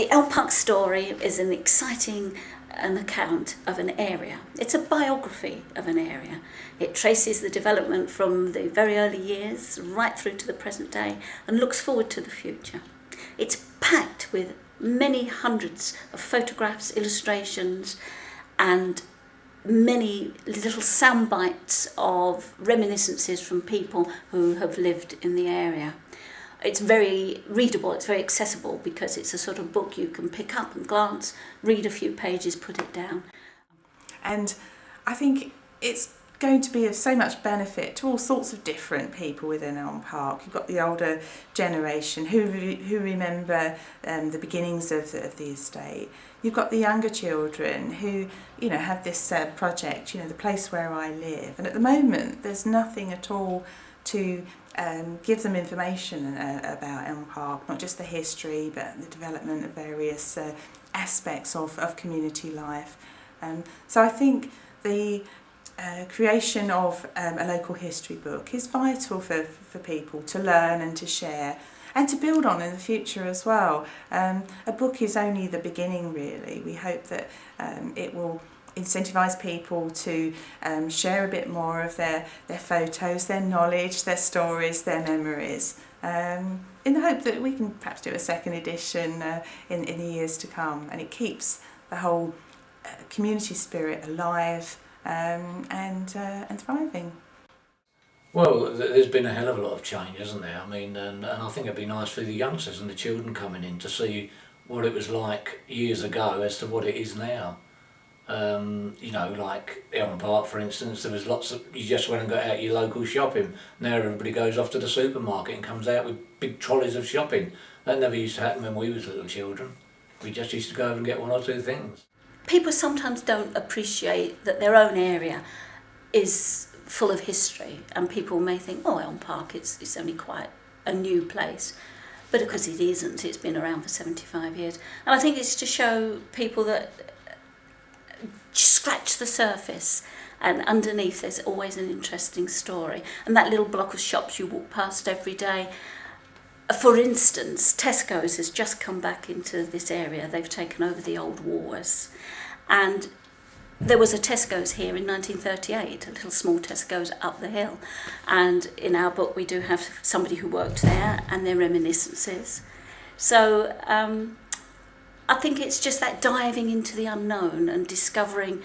The Elm Park Story is an exciting an account of an area. It's a biography of an area. It traces the development from the very early years right through to the present day and looks forward to the future. It's packed with many hundreds of photographs, illustrations, and many little sound bites of reminiscences from people who have lived in the area. It's very readable, it's very accessible because it's a sort of book you can pick up and glance, read a few pages, put it down. And I think it's going to be of so much benefit to all sorts of different people within Elm Park. You've got the older generation who remember the beginnings of the estate. You've got the younger children who, have this project, the place where I live. And at the moment, there's nothing at all to give them information about Elm Park, not just the history, but the development of various aspects of community life. So I think the creation of a local history book is vital for people to learn and to share and to build on in the future as well. A book is only the beginning, really. We hope that it will incentivise people to share a bit more of their photos, their knowledge, their stories, their memories, in the hope that we can perhaps do a second edition in the years to come, and it keeps the whole community spirit alive and thriving. Well, there's been a hell of a lot of change, hasn't there? I mean, and I think it'd be nice for the youngsters and the children coming in to see what it was like years ago as to what it is now. Like Elm Park, for instance, there was lots of, you just went and got out your local shopping. Now everybody goes off to the supermarket and comes out with big trolleys of shopping. That never used to happen when we was little children. We just used to go over and get one or two things. People sometimes don't appreciate that their own area is full of history, and people may think, oh, Elm Park, it's only quite a new place. But of course it isn't, it's been around for 75 years. And I think it's to show people that scratch the surface, and underneath there's always an interesting story. And that little block of shops you walk past every day, for instance, Tesco's has just come back into this area. They've taken over the old Woolworths, and there was a Tesco's here in 1938, a little small Tesco's up the hill, and in our book we do have somebody who worked there and their reminiscences. So I think it's just that diving into the unknown and discovering,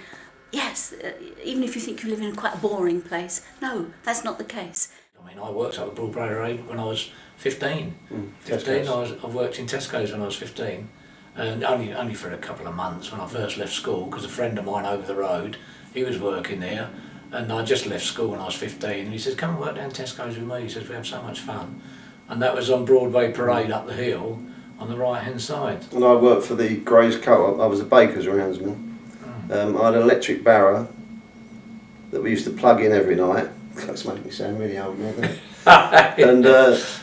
yes, even if you think you live in quite a boring place, no, that's not the case. I mean, I worked up at Broadbrother Road when I was 15. I worked in Tesco's when I was 15, and only for a couple of months when I first left school, because a friend of mine over the road, he was working there, and I just left school when I was 15, and he says, come and work down Tesco's with me. He says, we have so much fun. And that was on Broadway Parade up the hill, on the right hand side. And I worked for the Grays Co-op. I was a baker's roundsman. I had an electric barrow that we used to plug in every night. That's making me sound really old now, doesn't it? And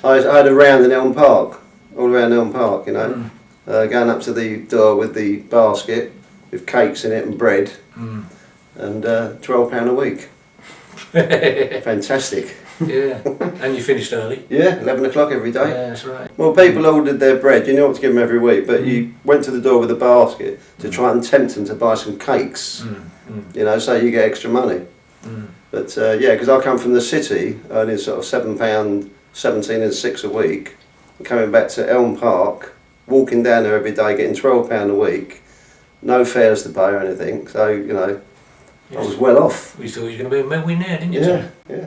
I had a round in Elm Park, all around Elm Park, going up to the door with the basket with cakes in it and bread, and £12 a week. Fantastic. Yeah, and you finished early. Yeah, 11 o'clock every day. Yeah, that's right. Well, people ordered their bread, you know what to give them every week, but you went to the door with a basket to try and tempt them to buy some cakes, so you get extra money. But because I come from the city, earning sort of £7.17 and 6 a week, and coming back to Elm Park, walking down there every day, getting £12 a week, no fares to pay or anything, so, I was well off. You thought you were going to be a millionaire, didn't you? Yeah, yeah.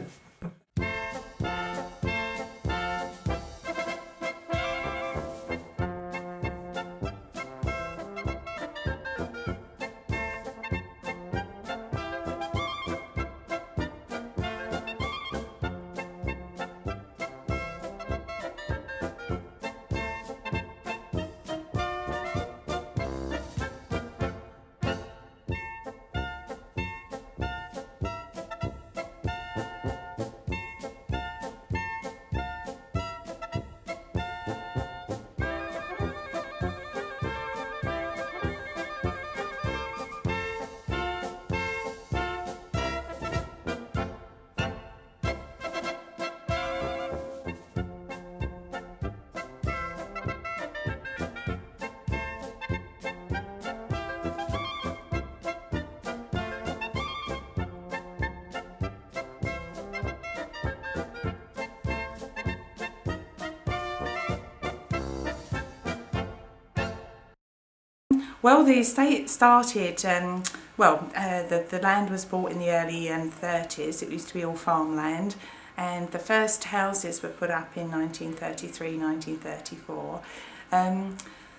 Well, the estate started, the land was bought in the early 30s. It used to be all farmland, and the first houses were put up in 1933, 1934.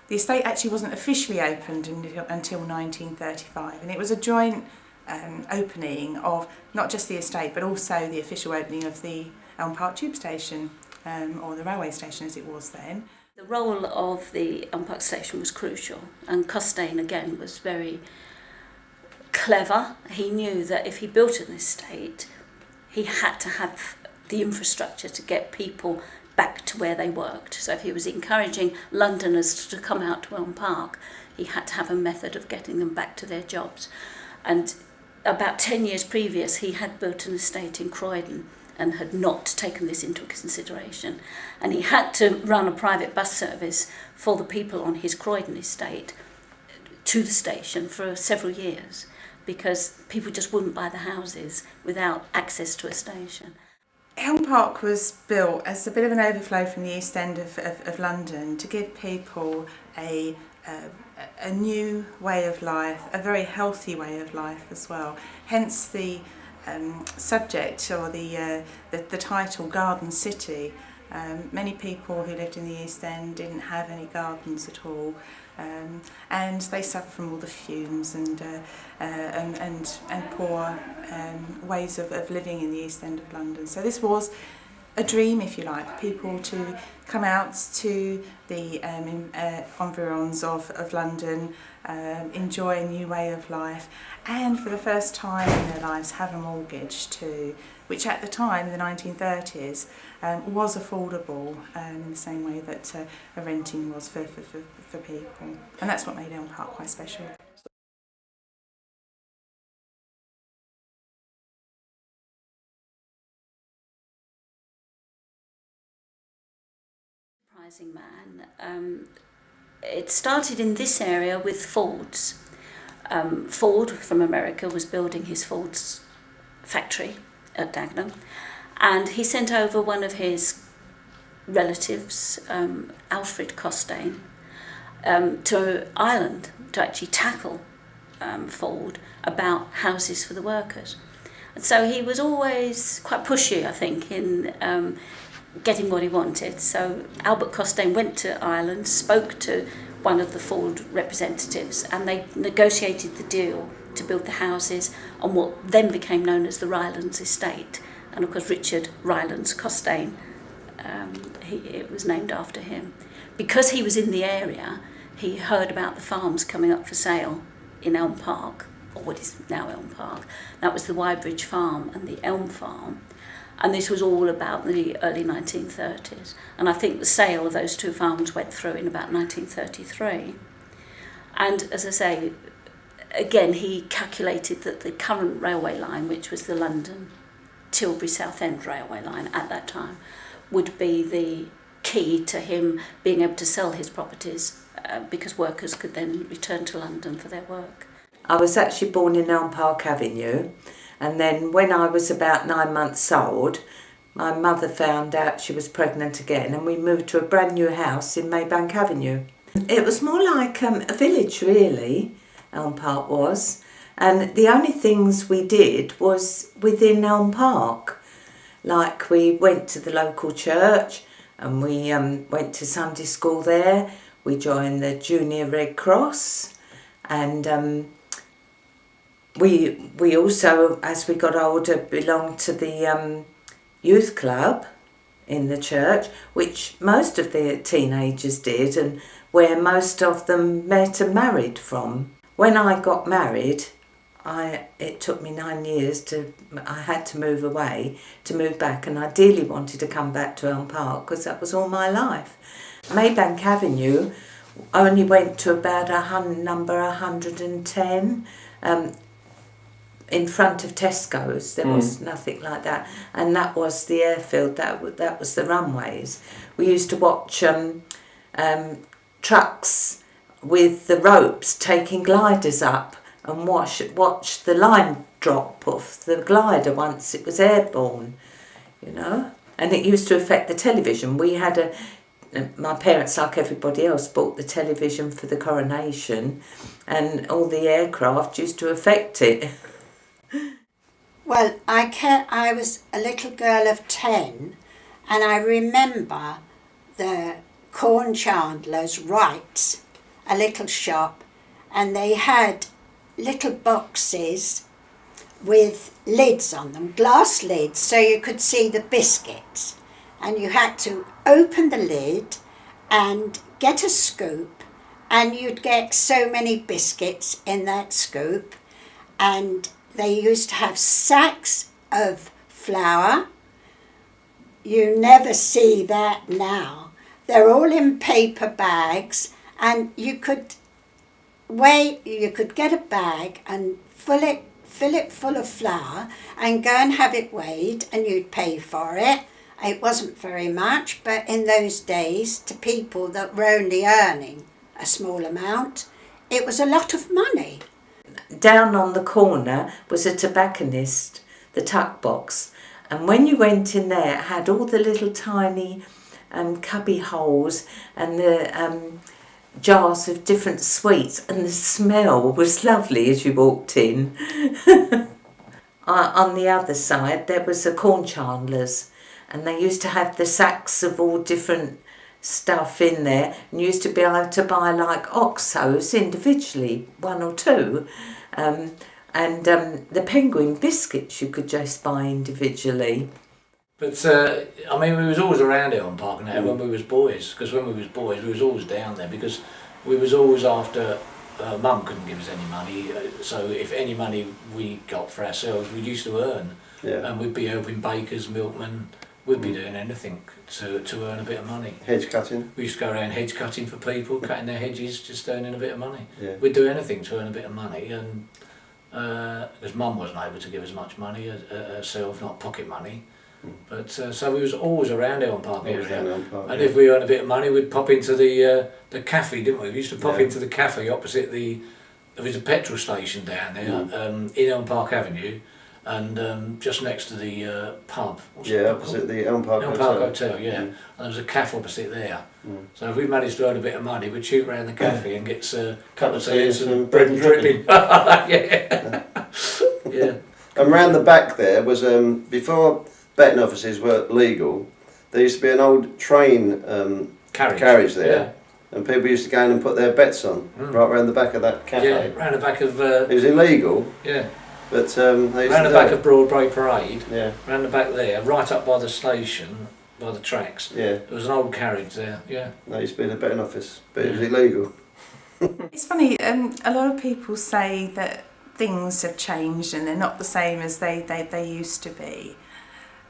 The estate actually wasn't officially opened until 1935, and it was a joint opening of not just the estate but also the official opening of the Elm Park tube station, or the railway station as it was then. The role of the Elm Park station was crucial, and Costain again was very clever. He knew that if he built an estate, he had to have the infrastructure to get people back to where they worked. So if he was encouraging Londoners to come out to Elm Park, he had to have a method of getting them back to their jobs. And about 10 years previous, he had built an estate in Croydon and had not taken this into consideration. And he had to run a private bus service for the people on his Croydon estate to the station for several years, because people just wouldn't buy the houses without access to a station. Elm Park was built as a bit of an overflow from the East End of London to give people a new way of life, a very healthy way of life as well. Hence the subject, or the title, Garden City. Many people who lived in the East End didn't have any gardens at all, and they suffered from all the fumes and poor ways of living in the East End of London. So this was a dream, if you like, for people to come out to the environs of London, enjoy a new way of life, and for the first time in their lives have a mortgage too, which at the time, the 1930s, was affordable in the same way that a renting was for people. And that's what made Elm Park quite special. Surprising man. It started in this area with Ford's. Ford from America was building his Ford's factory at Dagenham, and he sent over one of his relatives, Alfred Costain, to Ireland to actually tackle Ford about houses for the workers. And so he was always quite pushy, I think, in getting what he wanted. So Albert Costain went to Ireland, spoke to one of the Ford representatives, and they negotiated the deal to build the houses on what then became known as the Rylands estate. And of course Richard Rylands Costain, it was named after him. Because he was in the area, he heard about the farms coming up for sale in Elm Park, or what is now Elm Park. That was the Wybridge Farm and the Elm Farm. And this was all about the early 1930s. And I think the sale of those two farms went through in about 1933. And as I say, again, he calculated that the current railway line, which was the London Tilbury Southend railway line at that time, would be the key to him being able to sell his properties, because workers could then return to London for their work. I was actually born in Elm Park Avenue. And then when I was about 9 months old, my mother found out she was pregnant again, and we moved to a brand new house in Maybank Avenue. It was more like a village, really, Elm Park was. And the only things we did was within Elm Park. Like we went to the local church, and we went to Sunday school there. We joined the Junior Red Cross, and we also, as we got older, belonged to the youth club in the church, which most of the teenagers did, and where most of them met and married from. When I got married, it took me 9 years I had to move away, to move back, and ideally wanted to come back to Elm Park because that was all my life. Maybank Avenue only went to about number 110, in front of Tesco's. There was nothing like that, and that was the airfield. That was the runways. We used to watch trucks with the ropes taking gliders up, and watch the line drop off the glider once it was airborne, you know. And it used to affect the television. We had my parents, like everybody else, bought the television for the coronation, and all the aircraft used to affect it. Well, I was a little girl of 10, and I remember the corn chandler's Wrights, a little shop, and they had little boxes with lids on them, glass lids, so you could see the biscuits. And you had to open the lid and get a scoop, and you'd get so many biscuits in that scoop. And they used to have sacks of flour. You never see that now. They're all in paper bags, and you could get a bag and fill it full of flour and go and have it weighed, and you'd pay for it. It wasn't very much, but in those days, to people that were only earning a small amount, it was a lot of money. Down on the corner was a tobacconist, the tuck box, and when you went in there, it had all the little tiny cubby holes and the jars of different sweets, and the smell was lovely as you walked in. On the other side, there was a corn chandler's, and they used to have the sacks of all different stuff in there, and you used to be able to buy like Oxos individually, 1 or 2, and the penguin biscuits you could just buy individually. But I mean, we was always around Elm Park now when we was boys, because when we was boys we was always down there, because we was always after, Mum couldn't give us any money, so if any money we got for ourselves we used to earn, and we'd be helping bakers, milkmen, we'd be doing anything to earn a bit of money. Hedge cutting. We used to go around hedge cutting for people, cutting their hedges, just earning a bit of money. Yeah. We'd do anything to earn a bit of money, and because Mum wasn't able to give us much money herself, not pocket money. But so we was always around Elm Park area, and if we earned a bit of money, we'd pop into the cafe, didn't we? We used to pop into the cafe opposite there was a petrol station down there in Elm Park Avenue, and just next to the pub. Opposite the Elm Park Hotel. Elm Park Hotel, yeah. And there was a cafe opposite there. So if we managed to earn a bit of money, we'd shoot around the cafe and get a couple of tea and some bread and dripping. Yeah. Yeah. And round the back there was before betting offices were legal, there used to be an old train carriage there, and people used to go in and put their bets on right round the back of that cafe. Yeah, round the back of. It was illegal. Yeah. But they used round to the back of Broadway Parade. Yeah. Round the back there, right up by the station, by the tracks. Yeah. There was an old carriage there. Yeah. That used to be the betting office, but it was illegal. It's funny, a lot of people say that things have changed and they're not the same as they used to be.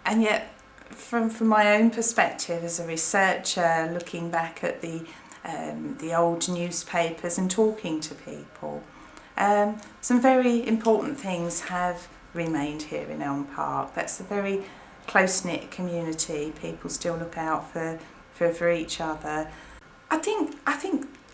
And yet, from my own perspective as a researcher, looking back at the old newspapers and talking to people, some very important things have remained here in Elm Park. That's a very close-knit community. People still look out for each other. I think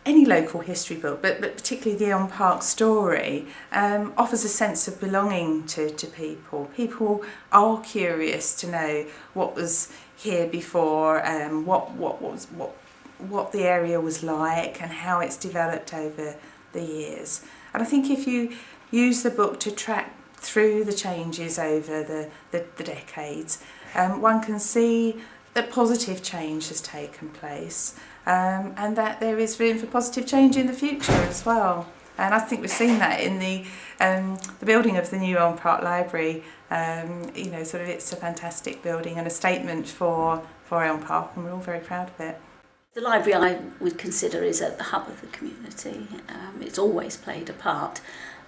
any local history book, but particularly the Elm Park Story, offers a sense of belonging to people. People are curious to know what was here before, what the area was like and how it's developed over the years. And I think if you use the book to track through the changes over the decades, one can see that positive change has taken place, and that there is room for positive change in the future as well. And I think we've seen that in the building of the new Elm Park Library. It's a fantastic building and a statement for Elm Park, and we're all very proud of it. The library I would consider is at the hub of the community. It's always played a part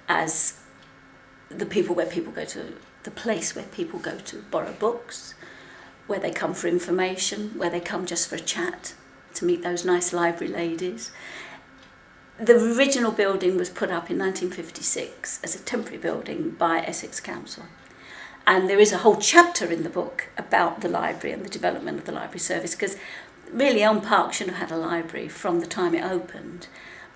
as the place where people go to borrow books, where they come for information, where they come just for a chat, to meet those nice library ladies. The original building was put up in 1956 as a temporary building by Essex Council. And there is a whole chapter in the book about the library and the development of the library service, because really Elm Park should have had a library from the time it opened,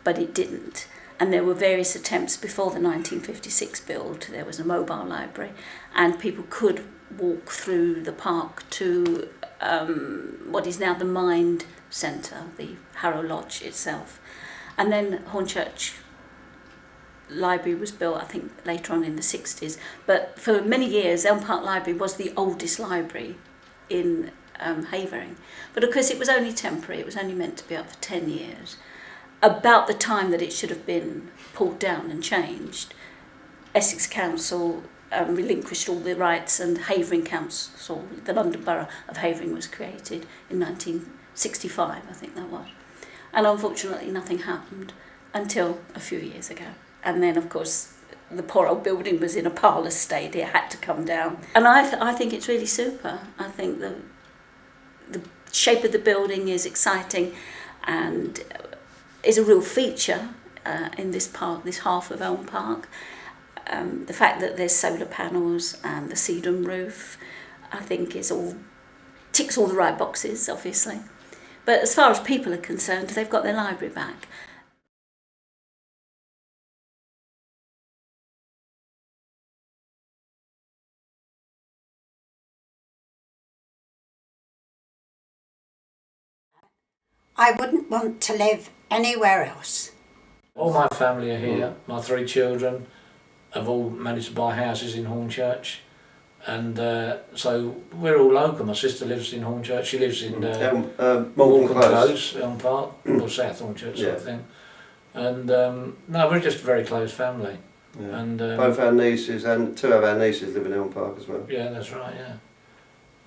but it didn't. And there were various attempts before the 1956 build. There was a mobile library, and people could walk through the park to what is now the Mind centre, the Harrow Lodge itself. And then Hornchurch Library was built, I think, later on in the 60s. But for many years, Elm Park Library was the oldest library in Havering. But of course, it was only temporary. It was only meant to be up for 10 years. About the time that it should have been pulled down and changed, Essex Council relinquished all the rights, and Havering Council, the London Borough of Havering, was created in 1965, I think that was. And unfortunately, nothing happened until a few years ago. And then, of course, the poor old building was in a parlour state. It had to come down. And I think it's really super. I think the shape of the building is exciting and is a real feature in this park, this half of Elm Park. The fact that there's solar panels and the sedum roof, I think ticks all the right boxes, obviously. But as far as people are concerned, they've got their library back. I wouldn't want to live anywhere else. All my family are here. My 3 children have all managed to buy houses in Hornchurch, and so we're all local. My sister lives in Hornchurch. She lives in Malcolm Close. Elm Park, or South Hornchurch, sort of thing. And no, we're just a very close family. Yeah. And both our nieces and 2 of our nieces live in Elm Park as well. Yeah, that's right. Yeah.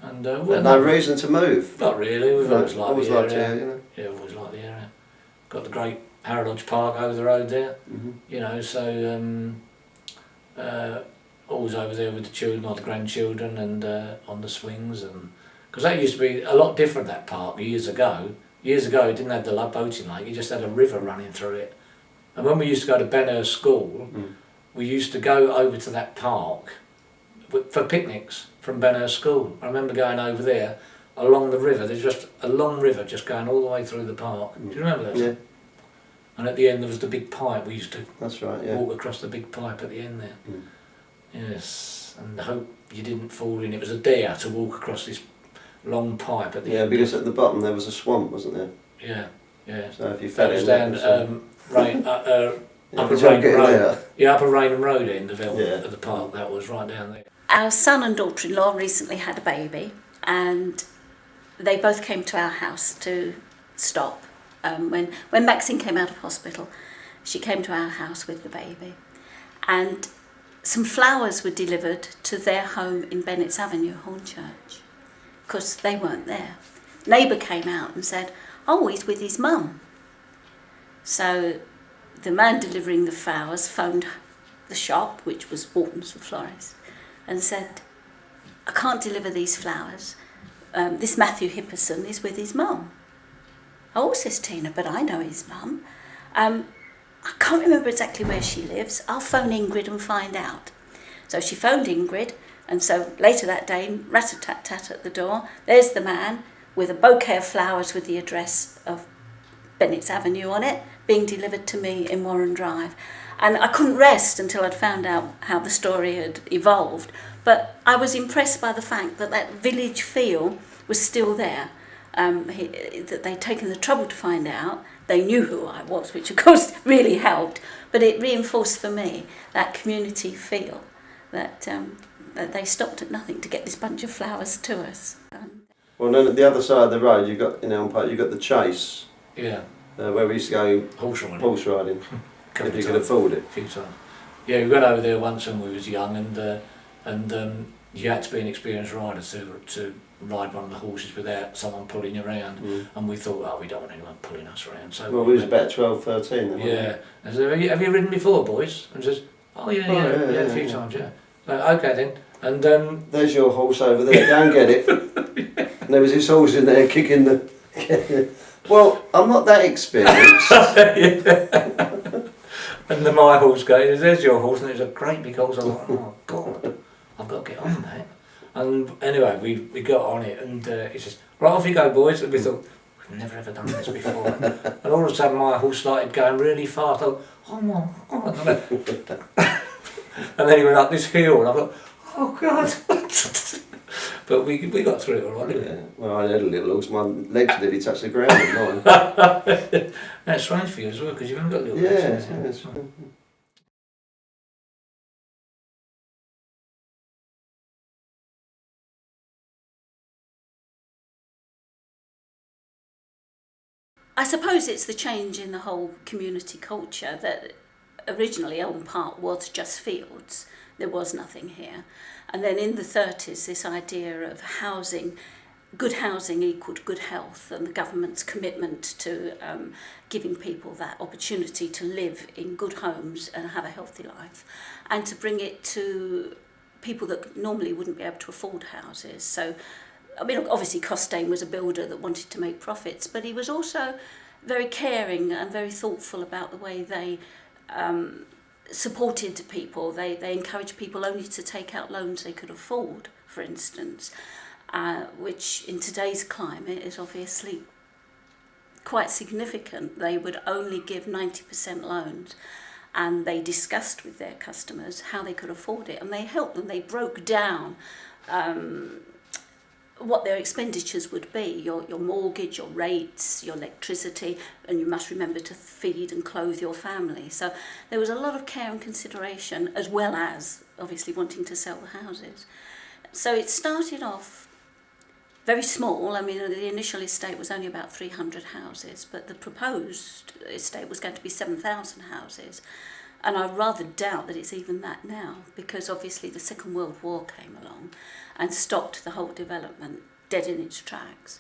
And no reason to move. Not really. We've always liked the area. Here, you know. Yeah, we've always liked the area. Got the great Harrow Lodge Park over the road there. Mm-hmm. You know, so always over there with the children or the grandchildren, and on the swings, and because that used to be a lot different, that park, years ago. Years ago, it didn't have the boating lake. You just had a river running through it. And when we used to go to Benhurst School, we used to go over to that park for picnics from Benhurst School. I remember going over there along the river. There's just a long river just going all the way through the park. Do you remember that? Yeah. And at the end there was the big pipe. We used to That's right, yeah. walk across the big pipe at the end there. Yes, and I hope you didn't fall in. It was a dare to walk across this long pipe at the end. Yeah, because at the bottom there was a swamp, wasn't there? Yeah, yeah. So if you fell That was in down Upper you Rainham get in Road. there. Yeah, Upper Rainham Road end of Yeah. the park. That was right down there. Our son and daughter-in-law recently had a baby, and they both came to our house to stop. When Maxine came out of hospital, she came to our house with the baby, and some flowers were delivered to their home in Bennett's Avenue, Hornchurch, because they weren't there. Neighbour came out and said, "Oh, he's with his mum." So the man delivering the flowers phoned the shop, which was Wharton's, the florist, and said, "I can't deliver these flowers. This Matthew Hipperson is with his mum." "Oh," says Tina, "but I know his mum. I can't remember exactly where she lives. I'll phone Ingrid and find out." So she phoned Ingrid, and so later that day, rat-a-tat-tat at the door, there's the man with a bouquet of flowers with the address of Bennett's Avenue on it, being delivered to me in Warren Drive. And I couldn't rest until I'd found out how the story had evolved. But I was impressed by the fact that that village feel was still there. That they'd taken the trouble to find out. They knew who I was, which of course really helped. But it reinforced for me that community feel, that they stopped at nothing to get this bunch of flowers to us. Well, then at the other side of the road, you got in Elm Park, you got the Chase, Yeah. where we used to go Horse riding. horse riding, Couple if you of could times. afford it. A few times. Yeah, we went over there once when we was young, and you had to be an experienced rider to ride one of the horses without someone pulling you around. And we thought, oh, we don't want anyone pulling us around. So Well, we was about 12, 13 then, wasn't yeah. And so, have you ridden before, boys? And says, oh yeah, a few times, yeah. So, okay then. And we? There's your horse over there, go and get it. And there was this horse in there kicking the... Well, I'm not that experienced. And my horse goes, there's your horse, and there's a great big horse. I was like, oh God, I've got to get on that. And anyway, we got on it, and he says, right, off you go, boys. And we thought, we've never ever done this before. And all of a sudden my horse started going really fast. I thought, oh my God. And then he went up this hill, and I thought, oh God. But we got through it all right, didn't we? Yeah. Well, I had a little horse. My legs nearly touched the ground with mine. That's strange for you as well, because you haven't got little Yeah, legs. yeah, it's- I suppose it's the change in the whole community culture that originally Elm Park was just fields. There was nothing here. And then in the 30s, this idea of housing, good housing equaled good health, and the government's commitment to giving people that opportunity to live in good homes and have a healthy life, and to bring it to people that normally wouldn't be able to afford houses. So, I mean, obviously Costain was a builder that wanted to make profits, but he was also very caring and very thoughtful about the way they supported people. They encouraged people only to take out loans they could afford, for instance, which in today's climate is obviously quite significant. They would only give 90% loans, and they discussed with their customers how they could afford it, and they helped them. They broke down what their expenditures would be, your mortgage, your rates, your electricity, and you must remember to feed and clothe your family. So there was a lot of care and consideration, as well as obviously wanting to sell the houses. So it started off very small. I mean, the initial estate was only about 300 houses, but the proposed estate was going to be 7,000 houses. And I rather doubt that it's even that now, because obviously the Second World War came along and stopped the whole development dead in its tracks.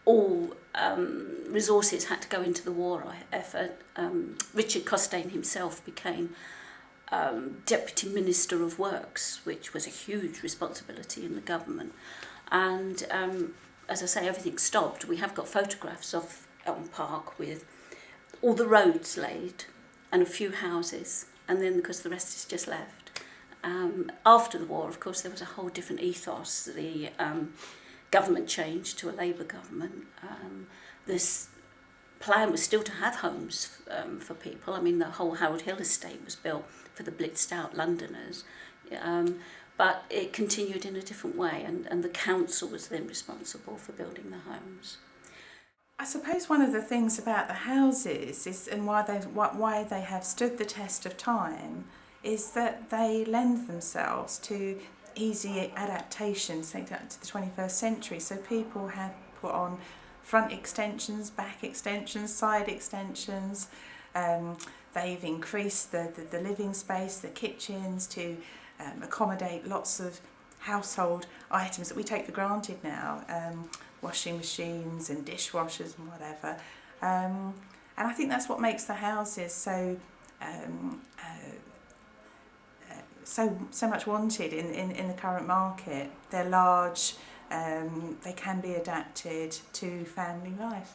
All resources had to go into the war effort. Richard Costain himself became Deputy Minister of Works, which was a huge responsibility in the government. And as I say, everything stopped. We have got photographs of Elm Park with all the roads laid and a few houses, and then because the rest is just left. After the war, of course, there was a whole different ethos. The government changed to a Labour government. This plan was still to have homes for people. I mean, the whole Howard Hill estate was built for the blitzed out Londoners, but it continued in a different way, and the council was then responsible for building the homes. I suppose one of the things about the houses is, and why they have stood the test of time, is that they lend themselves to easy adaptation, say to the 21st century. So people have put on front extensions, back extensions, side extensions. They've increased the living space, the kitchens, to accommodate lots of household items that we take for granted now. Washing machines and dishwashers and whatever, and I think that's what makes the houses so much wanted in the current market. They're large, they can be adapted to family life.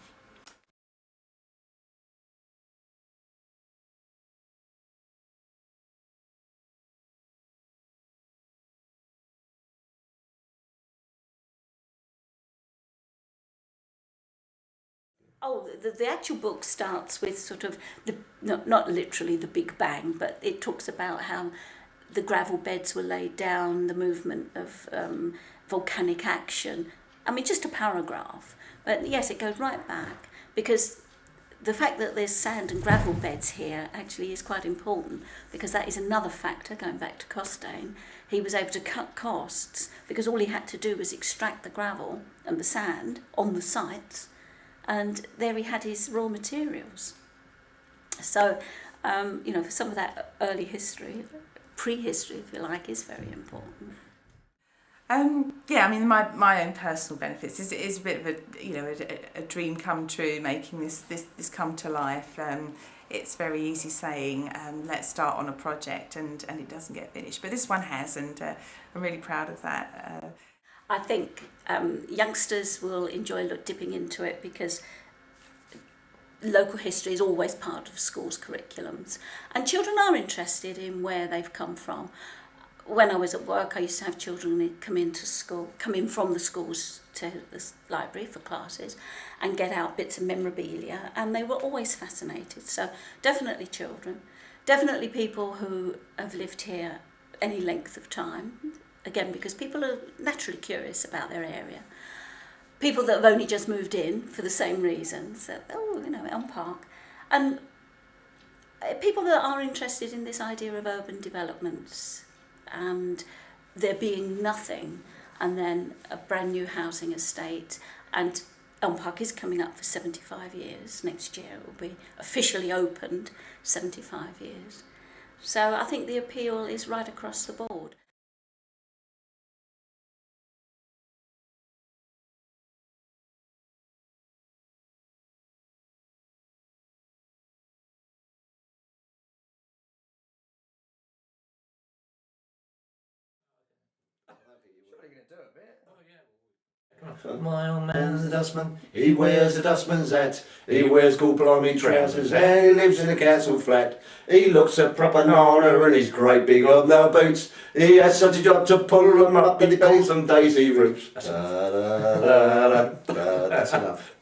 Oh, the actual book starts with sort of, not literally the Big Bang, but it talks about how the gravel beds were laid down, the movement of volcanic action. I mean, just a paragraph. But yes, it goes right back, because the fact that there's sand and gravel beds here actually is quite important, because that is another factor, going back to Costain. He was able to cut costs because all he had to do was extract the gravel and the sand on the sites, and there he had his raw materials. So, for some of that early history, prehistory, if you like, is very important. Yeah, I mean, my own personal benefits is a bit of a dream come true, making this come to life. It's very easy saying, let's start on a project, and it doesn't get finished. But this one has, and I'm really proud of that. I think youngsters will enjoy dipping into it, because local history is always part of schools' curriculums, and children are interested in where they've come from. When I was at work, I used to have children come in from the schools to the library for classes and get out bits of memorabilia, and they were always fascinated. So definitely children, definitely people who have lived here any length of time, again, because people are naturally curious about their area. People that have only just moved in for the same reasons, that, oh, you know, Elm Park. And people that are interested in this idea of urban developments and there being nothing and then a brand new housing estate. And Elm Park is coming up for 75 years. Next year it will be officially opened, 75 years. So I think the appeal is right across the board. My old man's a dustman, he wears a dustman's hat, he wears gold blimey trousers and he lives in a council flat. He looks a proper nana in his great big hobnail boots. He has such a job to pull them up that he calls them daisy roots. That's enough.